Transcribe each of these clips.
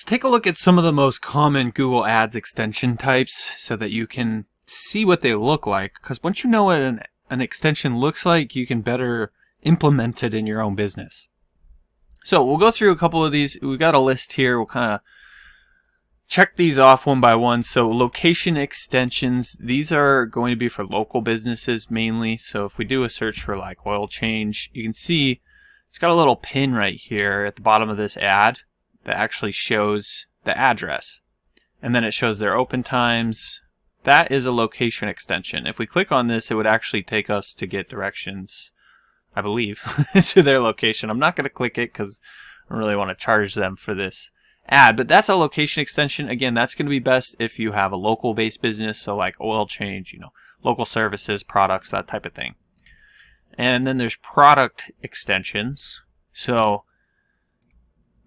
Let's take a look at some of the most common Google Ads extension types so that you can see what they look like. Because once you know what an extension looks like, you can better implement it in your own business. So we'll go through a couple of these. We've got a list here. We'll kind of check these off one by one. So location extensions, these are going to be for local businesses mainly. So if we do a search for like oil change, you can see it's got a little pin right here at the bottom of this ad that actually shows the address. And then it shows their open times. That is a location extension. If we click on this, it would actually take us to get directions, I believe, to their location. I'm not going to click it because I don't really want to charge them for this ad, but that's a location extension. Again, that's going to be best if you have a local based business, so like oil change, local services, products, that type of thing. And then there's product extensions. So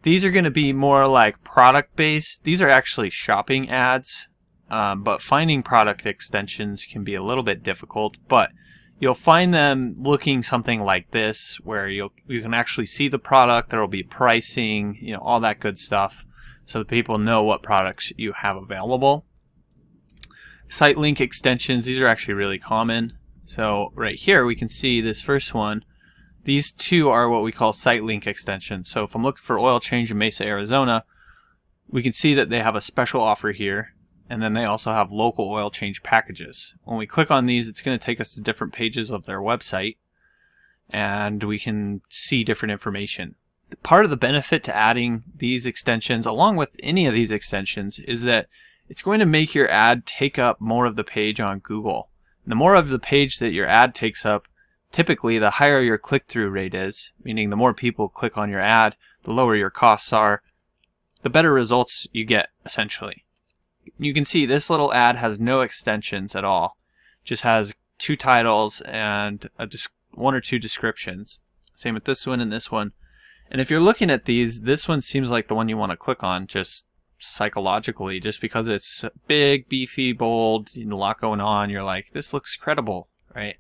these are going to be more like product based. These are actually shopping ads, but finding product extensions can be a little bit difficult, but you'll find them looking something like this, where you can actually see the product. There will be pricing, all that good stuff, so that people know what products you have available. Site link extensions, these are actually really common. So right here we can see this first one. These two are what we call site link extensions. So if I'm looking for oil change in Mesa, Arizona, we can see that they have a special offer here. And then they also have local oil change packages. When we click on these, it's going to take us to different pages of their website, and we can see different information. Part of the benefit to adding these extensions, along with any of these extensions, is that it's going to make your ad take up more of the page on Google. And the more of the page that your ad takes up, typically the higher your click-through rate is, meaning the more people click on your ad, the lower your costs are, the better results you get, essentially. You can see this little ad has no extensions at all. Just has two titles and one or two descriptions. Same with this one and this one. And if you're looking at these, this one seems like the one you want to click on just psychologically, just because it's big, beefy, bold, a lot going on. You're like, this looks credible, right?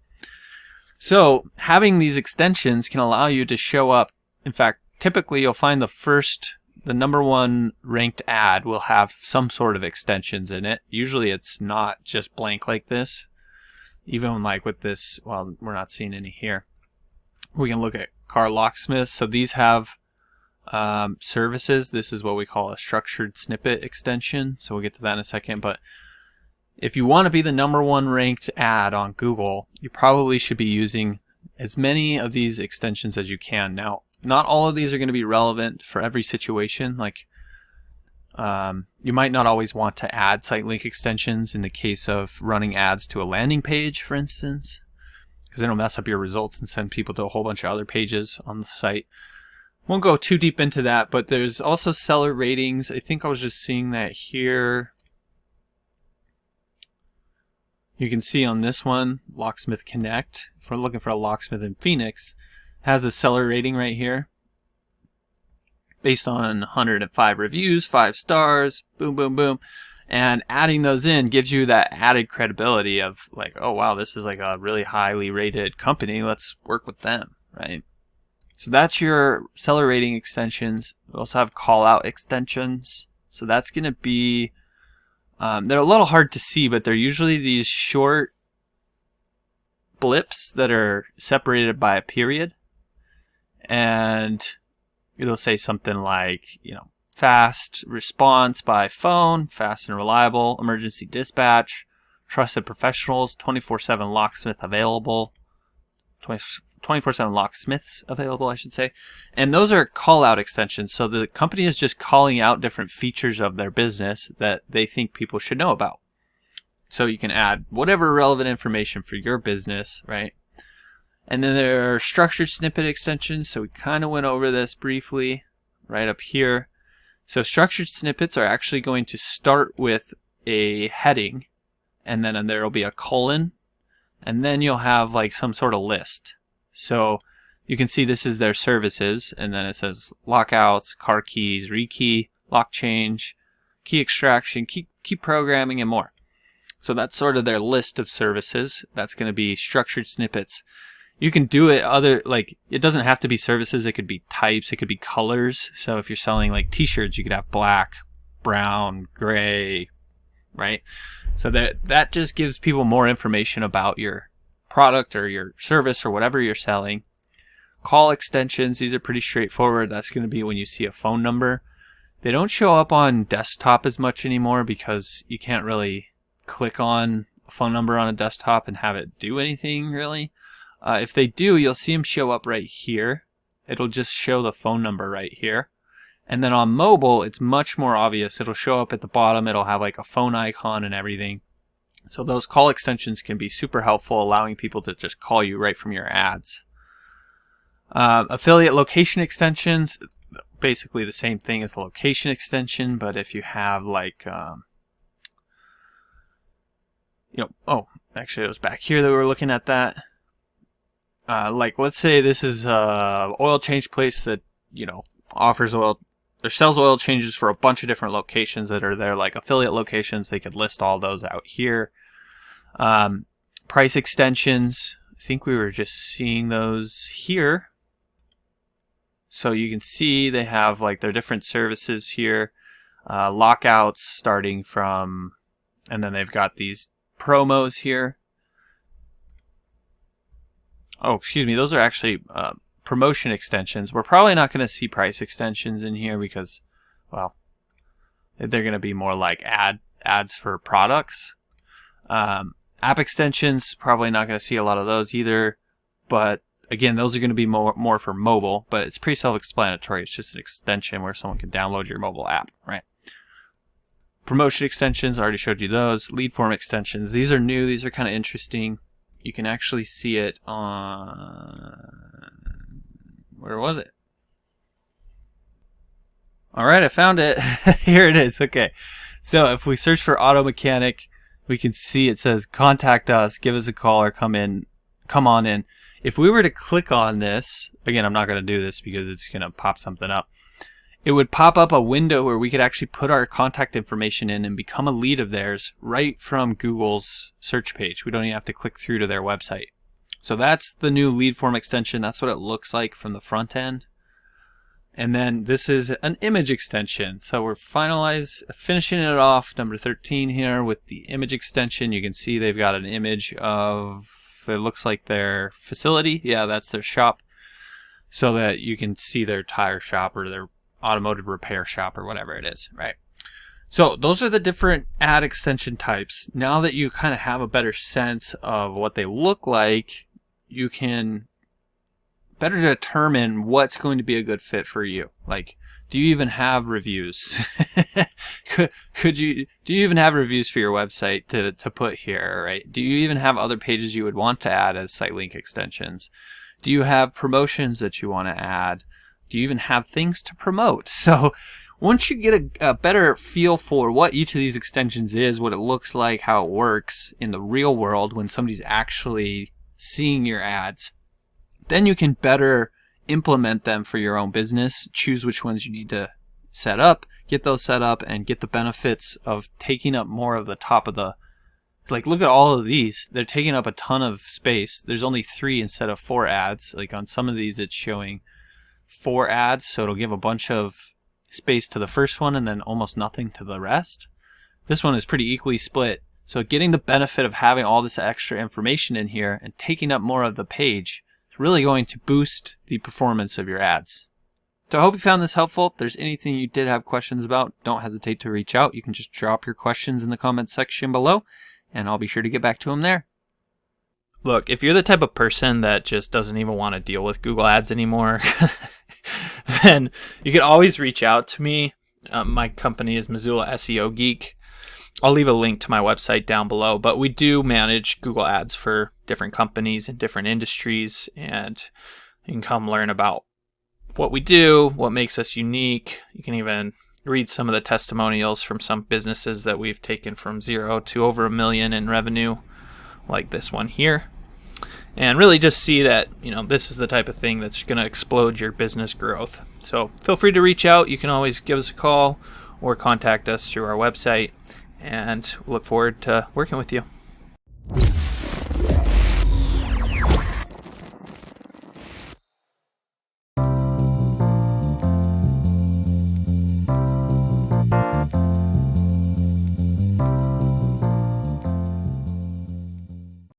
So having these extensions can allow you to show up. In fact, typically you'll find the number one ranked ad will have some sort of extensions in it. Usually it's not just blank like this. Even like with this, well, we're not seeing any here. We can look at car locksmiths. So these have services. This is what we call a structured snippet extension. So we'll get to that in a second. But if you want to be the number one ranked ad on Google, you probably should be using as many of these extensions as you can. Now, not all of these are going to be relevant for every situation. Like, you might not always want to add site link extensions in the case of running ads to a landing page, for instance, because it'll mess up your results and send people to a whole bunch of other pages on the site. Won't go too deep into that, but there's also seller ratings. I think I was just seeing that here. You can see on this one, Locksmith Connect, if we're looking for a locksmith in Phoenix, has a seller rating right here based on 105 reviews, 5 stars, boom, boom, boom. And adding those in gives you that added credibility of like, oh wow, this is like a really highly rated company. Let's work with them, right? So that's your seller rating extensions. We also have call out extensions. So that's going to be, they're a little hard to see, but they're usually these short blips that are separated by a period. And it'll say something like, fast response by phone, fast and reliable, emergency dispatch, trusted professionals, 24/7 locksmith available, 24/7 locksmiths available, I should say. And those are call out extensions. So the company is just calling out different features of their business that they think people should know about. So you can add whatever relevant information for your business, right? And then there are structured snippet extensions. So we kind of went over this briefly right up here. So structured snippets are actually going to start with a heading, and then there will be a colon, and then you'll have like some sort of list. So you can see this is their services, and then it says lockouts, car keys, rekey, lock change, key extraction, key programming, and more. So that's sort of their list of services. That's going to be structured snippets. You can do it it doesn't have to be services. It could be types. It could be colors. So if you're selling like t-shirts, you could have black, brown, gray, right? So that just gives people more information about your product or your service or whatever you're selling. Call extensions, these are pretty straightforward. That's going to be when you see a phone number. They don't show up on desktop as much anymore because you can't really click on a phone number on a desktop and have it do anything really. If they do, you'll see them show up right here. It'll just show the phone number right here. And then on mobile, it's much more obvious. It'll show up at the bottom. It'll have like a phone icon and everything. So those call extensions can be super helpful, allowing people to just call you right from your ads. Affiliate location extensions, basically the same thing as a location extension, but if you have like, actually it was back here that we were looking at that. Like let's say this is a oil change place that, offers oil, or sells oil changes for a bunch of different locations that are there, like affiliate locations. They could list all those out here. Price extensions, I think we were just seeing those here. So you can see they have like their different services here. Lockouts starting from, and then they've got these promos here. Oh, excuse me, those are actually promotion extensions. We're probably not going to see price extensions in here because, well, they're going to be more like ads for products. App extensions, probably not going to see a lot of those either. But again, those are going to be more for mobile, but it's pretty self-explanatory. It's just an extension where someone can download your mobile app, right? Promotion extensions, I already showed you those. Lead form extensions, these are new. These are kind of interesting. You can actually see it on, where was it? All right, I found it. Here it is. Okay. So if we search for auto mechanic, we can see it says contact us, give us a call, or come on in. If we were to click on this, again, I'm not going to do this because it's going to pop something up. It would pop up a window where we could actually put our contact information in and become a lead of theirs right from Google's search page. We don't even have to click through to their website. So that's the new lead form extension. That's what it looks like from the front end. And then this is an image extension. So we're finishing it off, number 13 here with the image extension. You can see they've got an image of, it looks like their facility. Yeah, that's their shop. So that you can see their tire shop or their automotive repair shop or whatever it is, right? So those are the different ad extension types. Now that you kind of have a better sense of what they look like, you can better determine what's going to be a good fit for you. Like, do you even have reviews? do you even have reviews for your website to put here, right? Do you even have other pages you would want to add as site link extensions? Do you have promotions that you want to add? Do you even have things to promote? So once you get a better feel for what each of these extensions is, what it looks like, how it works in the real world when somebody's actually seeing your ads, then you can better implement them for your own business, choose which ones you need to set up, get those set up, and get the benefits of taking up more of the top of the, like, look at all of these. They're taking up a ton of space. There's only 3 instead of 4 ads. Like on some of these, it's showing 4 ads, so it'll give a bunch of space to the first one and then almost nothing to the rest. This one is pretty equally split. So getting the benefit of having all this extra information in here and taking up more of the page is really going to boost the performance of your ads. So I hope you found this helpful. If there's anything you did have questions about, don't hesitate to reach out. You can just drop your questions in the comments section below, and I'll be sure to get back to them there. Look, if you're the type of person that just doesn't even want to deal with Google Ads anymore, then you can always reach out to me. My company is Missoula SEO Geek. I'll leave a link to my website down below, but we do manage Google Ads for different companies in different industries, and you can come learn about what we do, what makes us unique. You can even read some of the testimonials from some businesses that we've taken from 0 to over $1 million in revenue, like this one here. And really just see that, this is the type of thing that's going to explode your business growth. So feel free to reach out. You can always give us a call or contact us through our website, and we'll look forward to working with you.